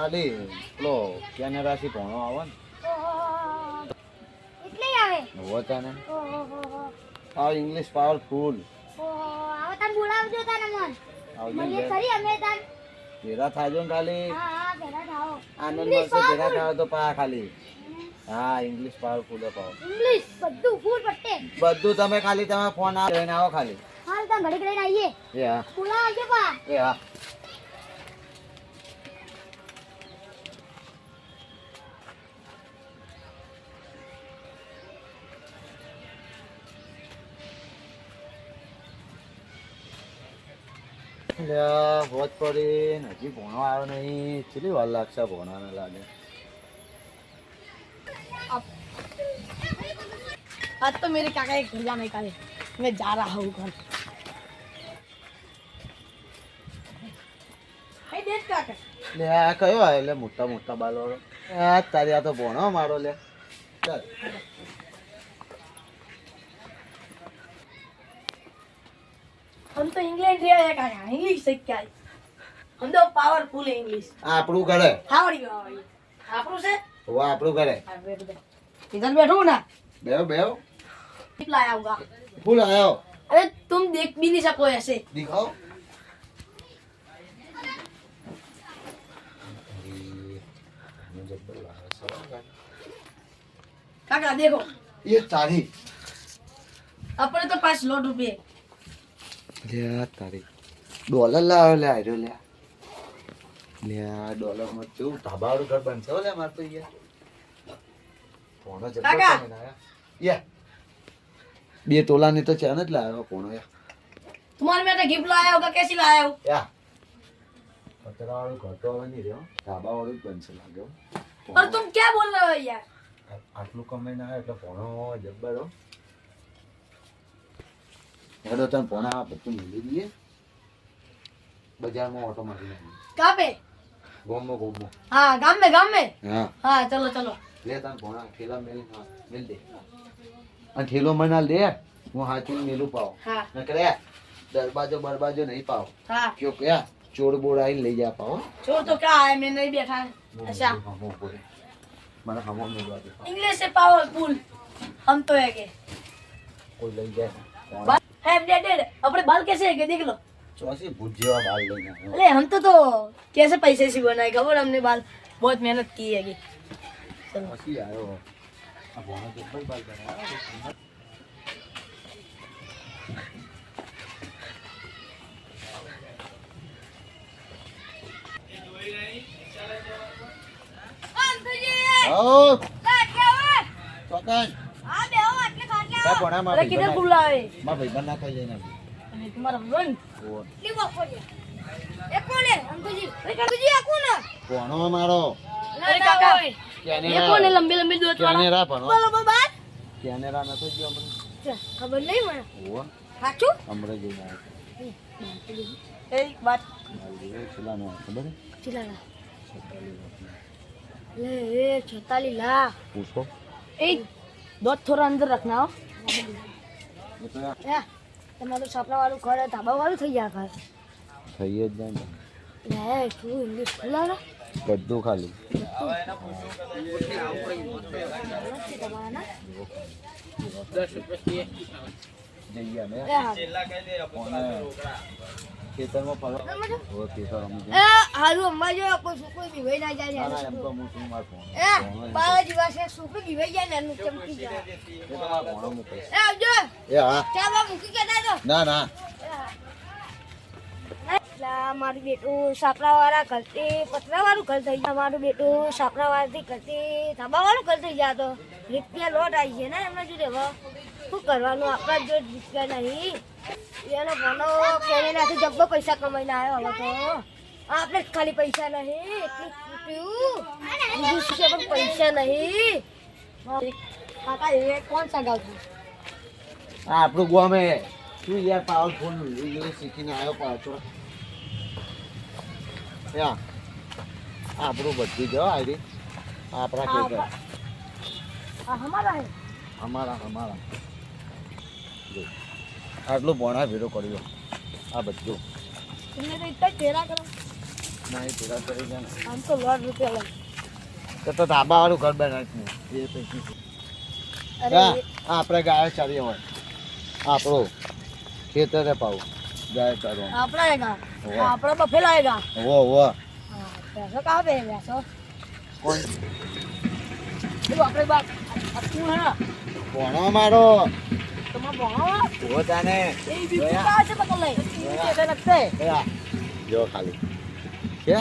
ખાલી પેલો કેનેડા થી ભણો આવે ને એટલે આવે હોતા ને આ ઇંગ્લિશ પાવરફુલ આવો તને બોલાવજો તને મન આવજો મને કરી અમે તને ભેરા થાજો ને ખાલી હા ભેરા થાઓ આનંદ મળશે ભેરા થાવ તો પા ખાલી હા ઇંગ્લિશ પાવરફુલ પાવ ઇંગ્લિશ બધું ફૂલ પટ્ટે બધું તમે ખાલી તમે ફોન લઈને આવો ખાલી હાલ તને ઘડી ઘડી આવીએ એ હા બોલાવજો પા એ હા હોત પડી હજી ભણવા આવ્યો નહીં કેટલી વાર લાગશે ભણવાને લાગે आज तो मेरे काका एक घर जाने का है मैं जा रहा हूँ घर hey, देख काका લે આ કયો આ એટલે મોટા મોટા બાલ વાળો આ તારી આ તો ભણો મારો લે ચાલ हम तो इंग्लैंड रहे हैं काका इंग्लिश सीख के आए हम तो पावरफुल है इंग्लिश આ આપણું ઘરે हाउ आर यू आपरो से ઓ આપણું ઘરે इधर बैठो ना બેવ બેવ लाया होगा ફૂલ આવ્યો अरे तुम देख भी नहीं सको ऐसे दिखाओ काका देखो ये तारी अपने तो 5 लाख रुपए લે તારી ડોલર લાવ્યો લે આર્યો લે લે આ ડોલર માં કેવું ધાબાવાળું ઘર બનશે હો લે માર તો યાર કોનો જબ્બર કાકા. તમે ના યા 2 તોલાની તો ચેન જ લાવ્યો કોનો યાર तुम्हारे में गिफ्ट लाया होगा कैसी लाया हो યા કચરાવાળું ઘર તો હવે નહીં રહ્યો ધાબાવાળું જ બનશે લાગ્યો और तुम क्या बोल रहे हो यार આટલું કમાઈને આવ્યો એટલે ભણો જબ્બર હો હેડો તને ભણા બધું મિલી દઈએ બજારમાં ઓટો મારી નાખીએ कहाँ पे ગોમો हाँ गांव में હા हाँ चलो चलो લે તને ભણા ઠેલા મેલ દે અને ઠેલો મના લે હું હાચું મેલું પાવ हाँ નકરે દરબાજો નહીં પાવ हाँ ક્યો કયા ચોર બોર આઈને લઈ જા પાવ छोड़ तो क्या है मैं नहीं बैठा है अच्छा મને હમો મેલવા દે इंग्लिश से पावरफुल हम तो है के કોઈ લઈ જાય बाल है अपडेटेड अपने बाल कैसे है के देख लो ચોસી ભૂત જેવા બાલ લઈને આવ્યો अरे हम तो कैसे पैसे से बनाए खबर हमने बाल बहुत मेहनत की है चलो ચોસી આવ્યો આ ભણા જબ્બર બાલ બનાવ્યા ઓ ચોકન કા ભણા માં अरे किधर बुला है માં ભાઈબંધ ના ખાઈ જઈને अरे तुम्हारा रंग ભણો મારો अरे काका ये કેનેરા कौन है लंबे लंबे दूध वाला કેનેરા ભણો बराबर बात કેનેરા નતો ગયો હમણાં खबर नहीं मैं ઓવા साचू હમણાં જઈને આવ્યો एक बात છેલ્લાનો ખબર છે चिल्लाना ले ये 46 लाख પૂછો ए दो थोड़ा अंदर रखना हो એ તો યાર या તમારું સપના વાળું ઘર ધાબા વાળું થઈ ગયા ઘર થઈ જ જાય ને લે શું ઇંગ્લિશ બોલાવે બધું ખાલી જઈએ ને ખેતરમાં ફરવા ઓ ખેતર અમે એ હારું અંબા જો કોઈ છોકરી બીવાઈ ના જાય ના એમ તો હું શું માર ફોન એ બાવા જેવા છે છોકરી બીવાઈ જાય ને એનું ચમકી જાય એ તો મારા ભણો મૂકે એ આવજો એ હા ચા બા મૂકી કે ના તો ના ના મારું બેટું સાપરા વાળા કરતી પતરા વાળું ઘર થઈ જાય મારું બેટું સાપરા વાળાથી કરતી ધાબા વાળું ઘર થઈ જાય તો રૂપિયા લોટ આવી છે ને એમના જોડે હવે શું કરવાનું આપણા જોડે રૂપિયા નહીં એનો ભણો કેનેડાથી જબ્બો પૈસા કમાઈને આવ્યો હવે તો આપણે જ ખાલી પૈસા નહીં એટલું રૂપિયું બીજું શું છે પણ પૈસા નહીં કાકા એ કોણ સા ગાવ છે આ આપણું ગોમે શું યાર પાવરફુલ ઇંગ્લિશ શીખીને આવ્યો પાછો યા આપણું બધું જો આરી આપણા ખેતર આ હમારા હે અમારા જો આટલું ભણા ભેરો કર્યો આ બધું तुमने तो इतना चेहरा करो નહીં પૂરા કરી દે ને. આમ તો લાખ રૂપિયા લાગે. તો ધાબાવાળું ઘર બનાવીશું એ પૈકી. અરે હા આપણે ગાય ચારીએ હોય આપણું ખેતરે પાવું ગાય ચારવા. આપણા આएगा वाह। આપણા બફેલો આएगा વો हाँ पैसा कहाँ पे है पैसा કોણ देखो अपने बात अब तू है ना ભણો મારો तुम्हारा बहुत વો જાને ये बीपी कहाँ से पकड़ ले कैसे लगते है ગયા જો ખાલી કે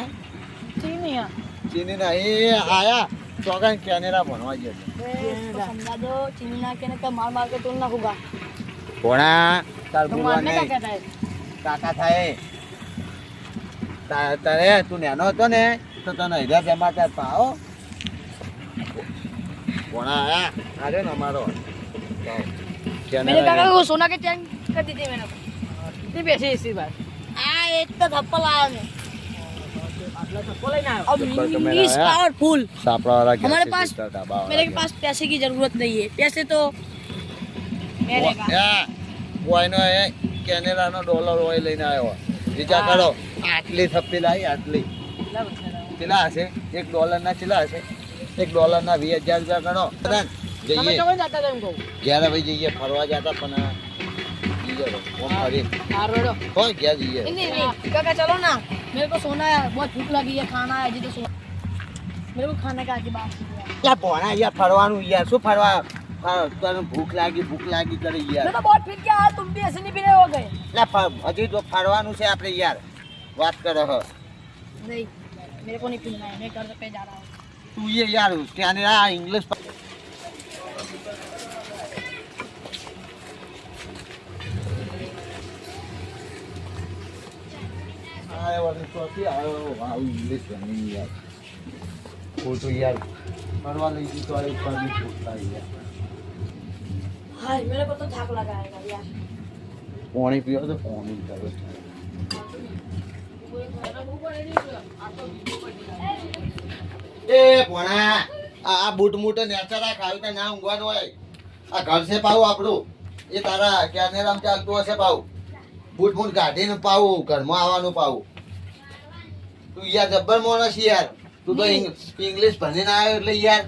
चीनी है ચીની ના એ આયા ચોગન કેનેરા ભણવા ગયા इसको समझा दो चीनी ना कहने का मार मार के तोड़ना होगा ભણા તાર तो બોલવા मारने का નહીં कहता है કાકા થાય તારે તું નાનો હતો ને તો તને હૈદરા બેમાં તાર પાવો ભણા આયા આર્યો ને અમારો मेरे काका को सोना के चैन कर दी थी मैंने कितनी पैसे इसी बार एक तो थप्पड़ लाया मैं अब थप्पड़ तो मेरा इंग्लिश है। पावरफुल સાપડાવાળા हमारे ગેસ पास સિસ્ટર ધાબાવાળા मेरे ગેસ. पास पैसे की जरूरत नहीं है पैसे तो मैंने कहा યા, કોઈનો એ કેનેડાનો ડોલર હોય લઈને આવ્યો વિચાર કરો આટલી થપ્પી લાવી આટલી કેટલા હશે $1 કેટલા હશે $1 20,000 ગણો हमें જઈએ कहाँ जाता था उनको ઘેર ભાઈ જઈએ ફરવા જતા પણ જઈએ ઓમ ફરી रोडो કોઈ ઘેર જઈએ नहीं काका चलो ना मेरे को सोना है बहुत भूख लगी है खाना है जी तो सोना मेरे को खाने का आज बात યા ભણા યાર ફરવાનું યાર શું ફરવા તને ભૂખ લાગી કરે યાર मैं तो बहुत फिर क्या तुम भी ऐसे नहीं पीने हो गए હજી તો ફરવાનું છે આપણે યાર વાત કરો હ नहीं मेरे को नहीं पीना है मैं घर पे जा रहा हूँ તું ये यार કેનેડા ઇંગ્લિશ આય વાળી ચોથી આયો વાવ ઇંગ્લિશ ભણી યાર ખોટું યાર ફરવા લઈ ગઈ તો આ ઉપર બી પૂછતા યાર हाय मेरे को तो थाक लगा है यार પાણી પીવો તો પાણી કરો એ ભણા આ બૂટ મૂટ નેચર રાખ આવી તો ના ઊંઘવાનું હોય આ ઘર છે પાવું આપણું એ તારા કેનેરામાં ચાલતું હશે પાવું બૂટ મૂટ કાઢીને પાવું ઘરમાં આવવાનું પાવું તું યાર જબ્બર માણસ યાર તું તો ઇંગ્લિશ ભણીને આવ્યો એટલે યાર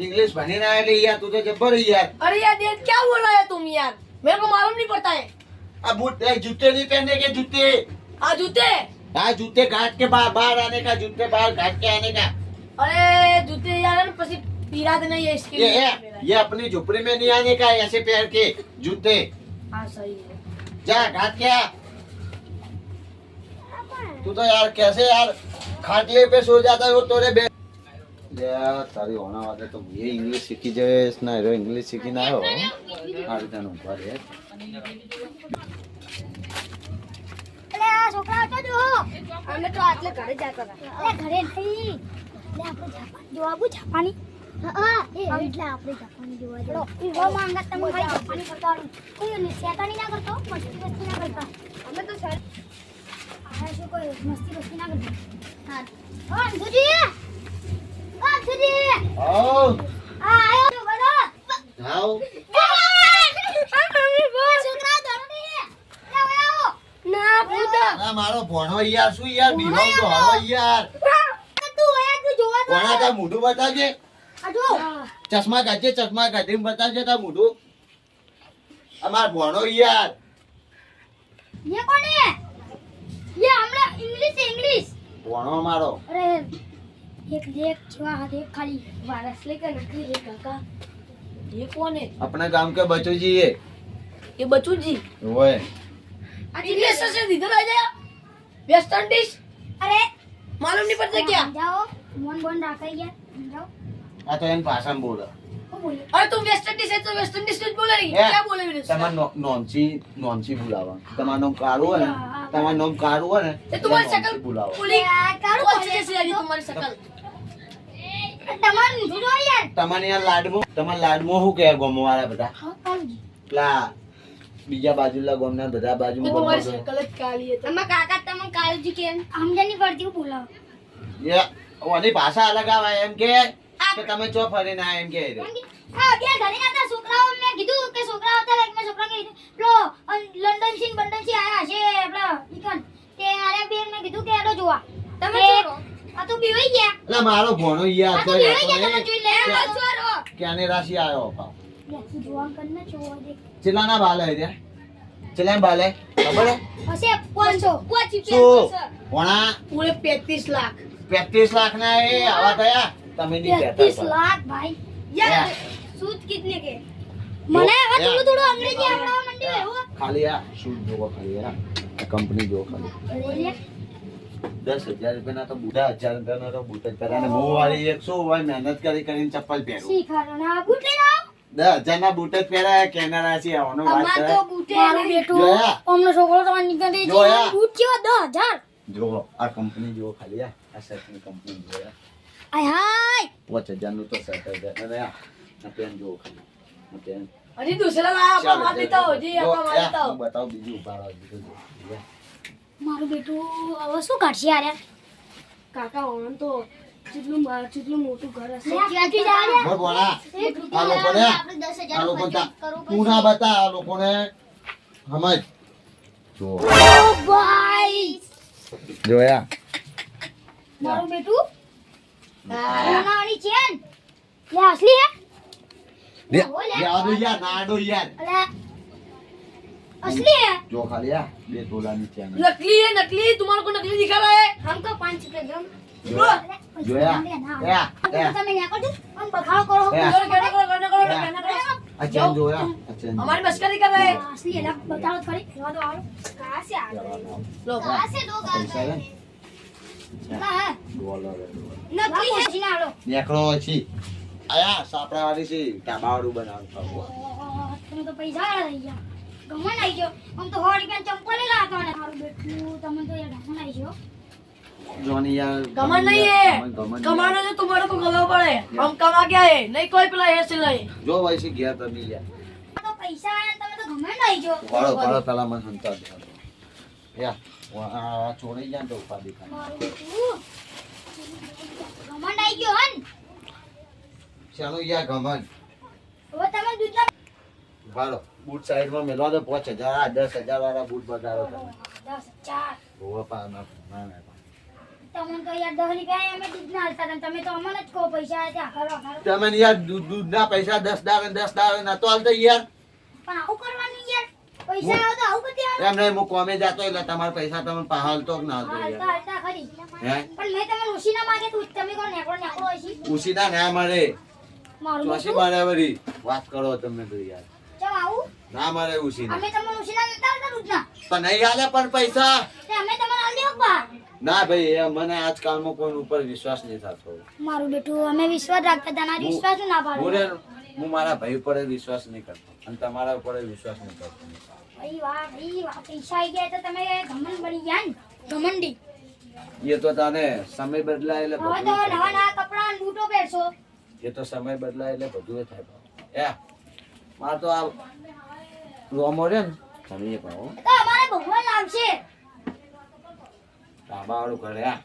इंग्लिश भनी ना ले यार तू तो जब्बर है यार अरे यार डेट क्या बोल रहा है तुम यार मेरे को मालूम नहीं पड़ता है अब बूट जूते नहीं पहनने के जूते हाँ जूते हाँ जूते घाट के बाहर आने का जूते बाहर घाट के आने का अरे जूते यार है ना पसी पीराते नहीं है इसके ये लिए है ये अपनी झोपड़ी में नहीं आने का ऐसे पैर के जूते हाँ सही है जा घाट के आ तू तो यार कैसे यार खाटले पे सो जाता है वो तोरे बे यार तारी होना वाले तो ये इंग्लिश सीखी जाए ना हीरो इंग्लिश सीखी ना हो आरे तन ऊपर है અરે આ છોકરા તો જો અમે તો આટલે ઘરે જતા હતા. અરે ઘરે નહીં એટલે આપણે જાપાન જોવા બુ જાપાની હા એ એટલે આપણે જાપાની જોવા જઈએ ઈવો માંગા તમે ભાઈ જાપાની કરતા કોઈ શેતાની ના કરતો મસ્તી મસ્તી ના કરતા અમે તો સર આ શું કોઈ મસ્તી મસ્તી ના કરતા હા અંજુજી અંજુજી आओ આ આયો બરો आओ છોકરા ધરણી આવો ના પૂતા ના મારો ભણો યાર શું યાર બીવાવ તો હરો યાર તું આયા તું જોવા ભણા તા મોઢું બતાવજે આ જો ચશ્મા કાઢીને બતાવજે તા મોઢું અમાર ભણો યાર ये कौन है ये हमरा इंग्लिश ભણો મારો अरे एक लेख छुआ हाथ एक खाली वायरस लेकर नकली है काका ये कौन है अपने गांव के बच्चों जी ये बच्चू जी वो है इंग्लिश से इधर आ जाए वेस्टर्न डिश अरे मालूम नहीं पड़ता क्या जाओ मन बन रखा है यार जाओ आ तो इन भाषा में बोला वो बोले अरे तुम वेस्टर्न डिश है तो वेस्टर्न डिश बोले नहीं ए, क्या बोले मेरे से તમાર નોનસી બોલાવા તમાર નામ કાળું હોય ને તમાર નામ કાળું હોય ને ये तुम्हारी એટલે शक्ल નોનસી બોલાવો पूरी कारू अच्छी जैसी लगी तुम्हारी शक्ल तमन जुड़ो यार તમારે યાર લાડમો શું કહે ગોમો વાળા બધા हां कारू પેલા બીજા બાજુલા ગોમના બધા ये બાજુમાં तुम्हारी ગોમો शक्ल काली है हम काका तमन कारू जी के हम जानी पड़ती हूं बोला ये ઓની ભાષા અલગ આવે એમ કે તમે ચો ફરીને આ એમ કે हां के घरे आता છોકરાઓ મે કીધું કે છોકરાઓ હતા લાઈક મે છોકરા કે લો લંડન થી આયા છે આપડા ઈકન તે આરે બેન મે કીધું કે એડો જોવા તમે ચોરો આ તો બીવાઈ ગયા એટલે મારો ભણો યાર આ તો બીવાઈ ગયા તમે જોઈ લે આ ચોરો ક્યાંની રાશિ આવ્યો પાવ જોવાન કરને ચોરો દે ચેલાના બાલે હે ત્યાં ચેલા બાલે ખબર હે હશે 500 શું ભણા પૂરે 35 લાખ 35 લાખ ના એ આવા થયા તમે નહીં કહેતા 35 લાખ ભાઈ યાર सूद कितने के મને હવે થોડું થોડું અંગ્રેજી આવડવા માંડ્યું એવું ખાલી આ શૂટ જોવો ખાલી આ કંપની જોવો ખાલી 10,000 રૂપિયાના તો બુડા 1000 રૂપિયાના તો બૂટ જ પહેરાને મો વાળી 100 હોય મહેનત કરી કરીને ચપ્પલ પહેરું શીખાડો ના બૂટ લઈને આવો 10,000 ના બૂટ જ પહેરાય કેનાડા છે આવવાનો વાત અમાર કરે તો બૂટે મારું બેટું જોયા અમને છોકરો તમારે નીકળી જોયા? બૂટ જેવો 10000 જોવો આ કંપની જોવો ખાલી આ શર્ટની કંપની જોયા આય હાય 5,000 નું તો શર્ટ છે અને આ પેન જોવો ખાલી આ પેન હજી દુસરા લાયા આપણા માટી તો હજી આપણા માટી તો હું બતાવું બીજું ઉભા બીજું જો મારું બેટું હવે શું કાઢશે યાર કાકા ઓન તો કેટલું મોટું ઘર હશે ક્યાંથી જા રે બોલ બોલા આ લોકોને આ લોકો તું ના બતા આ લોકોને સમજ જો ઓ ભાઈ જોયા મારું બેટું નાની ચેન લે અસલી હે યાદ યાર નાડો યાર અલે असली है જો ખાલી આ 2 તોલાની ચેન नकली है नकली तुम्हारे को नकली दिखा रहा है हमको 5 रुपए दो જોયા તમે ન્યા કરો हम बखाड़ो करो कहना करो આ ચેન જોયા આ ચેન हमारी मस्करी कर रहे हैं असली है ना बताओ थोड़ी लो दो आओ कहां से आ गए लो कहां से लोग आ પૈસા गए લે ना है ડોલર नकली है सीना लो નેકળો છે આયા સાપડા વાળી છે ટાબાવાળું બનાવવાનું તમે તો પૈસા લઈ ગયા ગમન આવી ગયો हम तो 100 रुपया चंपल लाता ने माરું બેટું તમે તો યાર ગમન આવી ગયો જોની યાર कमान नहीं है कमाना तो तुम्हारे को गलत पड़े हम कमा क्या है नहीं कोई पिला है सिलाई જો વૈસી ગયા તમે યાર તો પૈસા આયા તમે તો ગમન આવી ગયો પાડો પેલા મને હંતા દે યા આ ચોરી જાય તો ઉપાધિ ખાય મારું બેટું ગમન આવી ગયો હન ચાલો યાર ગમન હવે તમે દૂધના ભાડો બૂટ સાઈડમાં મેલવા દો 5,000 આ 10,000 વાળા બૂટ બગાડો તમે 10,000 હોવા પા ના ના તમને તો યાર 10 રૂપિયા અમે દૂધના હાલતા હતા તમે તો અમને જ કહો પૈસા આયા ત્યાં કરો તમે યાર દૂધના પૈસા 10 દાવે ના તો હાલતો યાર પણ આવું કરવાનું યાર પૈસા આવે તો આવું કરી એમ નહીં હું કોમે જાતો એટલે તમારા પૈસા તમે હાલતો કે ના હાલતો હાલતા યાર હાલતા ખરી હે પણ મેં તમને ઓછી ના માંગે તું તમે કોણ નેકળો હશી ઉસીના ના મળે મારું ચોસી બેટું મળે વળી વાત કરો તમે તો યાર ચમ આવું ના મળે ઉસીના અમે તમને ઓછી ના નતા હાલતા દૂધના પણ નહીં હાલે પણ પૈસા તે અમે તમને હાલ દેવો બા ના ભાઈ એ મને આજકાલમાં કોઈ ઉપર વિશ્વાસ નહીં થતો મારું બેટું અમે વિશ્વાસ રાખતા હતા ના વિશ્વાસ ના પાડો હું મારા ભાઈ ઉપર વિશ્વાસ નહીં કરતો અને તમારા ઉપર વિશ્વાસ નહીં કરતો ભાઈ વાહ પૈસા આવી ગયા તો તમે ઘમંડ બની ગયા ને ઘમંડી એ તો તને સમય બદલાય એટલે હવે તો બધું નવા નવા કપડા અને બૂટો પહેરશો એ તો સમય બદલાય એટલે બધું એ થાય એ માર તો આ રોમો રે ને તમે એ કહો તો અમારે ભગવાન આવશે ધાબા વાળું ઘરે આ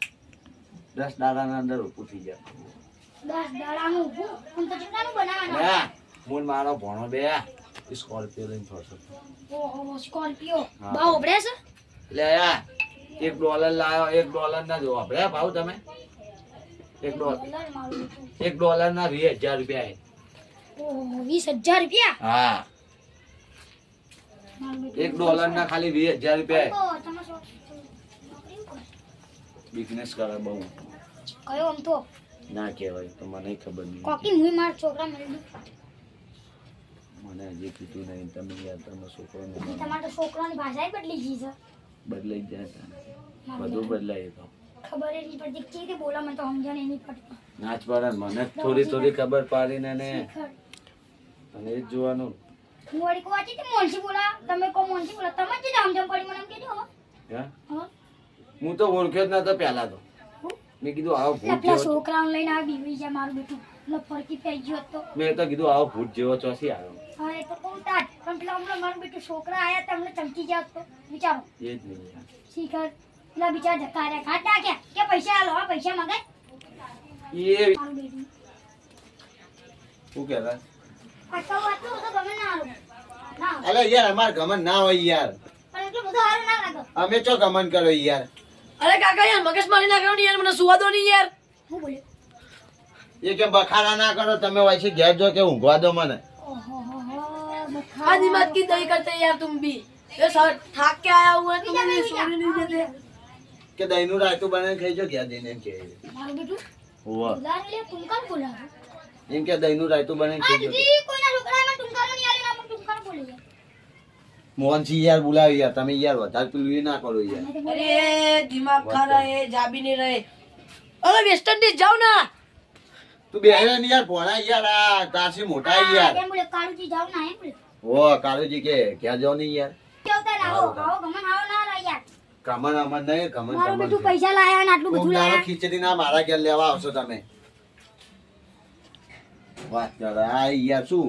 10 દાડાના અંદર ઊભું થઈ જાય 10 દાડાનું ઊભું હું તો કેટલાનું બનાવવાનું હા મૂળ મારો ભણો બે આ સ્કોર્પિયો લઈને ફરતો ઓહો સ્કોર્પિયો હા. બહુ ઉભરે છે એટલે આ $1 લાયો $1 ના જો આપણે ભાવ તમે $1 મારું બેટું. $1 ના 20,000 રૂપિયા ઓહો 20,000 રૂપિયા હા મારું બેટું. $1 ના ખાલી 20,000 રૂપિયા તો તમે શું નોકરી કરો? બિઝનેસ કરે બહુ કયો આમ તો ના કહેવાય તો મને ખબર નહીં કોકી મુઈ માર છોકરા મળી મને હજી કીધું નહીં તમે યાર તમે છોકરોને તમારે તો છોકરાની ભાષા બદલી ગઈ છે બદલાઈ જ જાય છે. બધું બદલાય તો ખબર જ નહીં પડતી કેવી રીતે બોલા મને તો સમજણ નહીં પડતી નાચ પડે મને જ થોડી ખબર પાડીને ને અને એ જ જોવાનું હું વળી કહું આથી તે મોનસી બોલા તમે કહો મોનસી બોલા તમે જ સમજણ પડી મને એમ કહેજો હવે હે હા હું તો ઓળખ્યો જ નતો પહેલા તો મેં કીધું આવો ભૂત પેલા જેવો છોકરાઓને લઈને આ બીવી જાય મારું બેટું એટલે ફરકી થઈ ગયો હતો મેં તો કીધું આવો ભૂત જેવો ચોથી આવ્યો હા એ તો કહું તાજ પણ પેલા હમણાં મારું બેટું છોકરા આયા તમને ચમકી જાવ તો વિચારો એ જ નહીં યાર. શીખર પેલા બિચારા ધક્કા રહ્યા કાઢ નાખ્યા કે પૈસા આલો હા પૈસા મગાય એ મારું બેટું શું કહેતા આટલું આટલું બધું ગમે ના આલો ના અલે યાર અમાર ગમન ના હોય યાર પણ એટલું બધું સારું ના લાગે અમે ચો ગમન કરો યાર અરે કાકા યાર મગજ મારી ના કરો ને યાર મને સુવા દો નહીં યાર હું બોલ્યો એ કે બખાડા ના કરો તમે વાયસી ઘેર જો કે ઊંઘવા દો મને આ દિમાગ की दही करते यार तुम भी ये सर थक के आया हुआ है तुम भी सोने नहीं देते કે દહીંનું રાયતું બનાવીને ખાઈ જો ઘેર જઈને એમ કે મારું બેટું હોવા ઉધાર લે તું કામ બોલાવો એમ કે દહીંનું રાયતું બનાવીને આ ખાઈ જો દીદી કોઈના છોકરામાં ટુંકારો નહીં આલે ના ટુંકારો બોલે યાર મોહનસિંહ યાર બોલાવી યાર તમે યાર વધારે પેલું એ ના કરો યાર अरे दिमाग खा रहा है जा भी नहीं रहे अरे वेस्ट इंडीज जाओ ना તું બે ને યાર ભોણા યાર આ તાસી મોટા યાર એમ બોલે કાળુજી જાવ ના એમ બોલે ઓ કાળુજી કે ક્યાં જાવ નહીં યાર કેવતા આવો આવો ગમન આવો ના લા યાર કમન અમન નહીં કમન મારું કમન બેટું પૈસા લાયા ને આટલું બધું લાયા ખીચડી ના મારા ઘેર લેવા આવશો તમે વાત કર આ યાર શું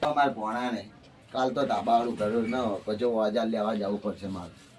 તમારે ભોણા ને કાલ તો ધાબા વાળું ઘર ન પછી વાજા લેવા જવું પડશે મારે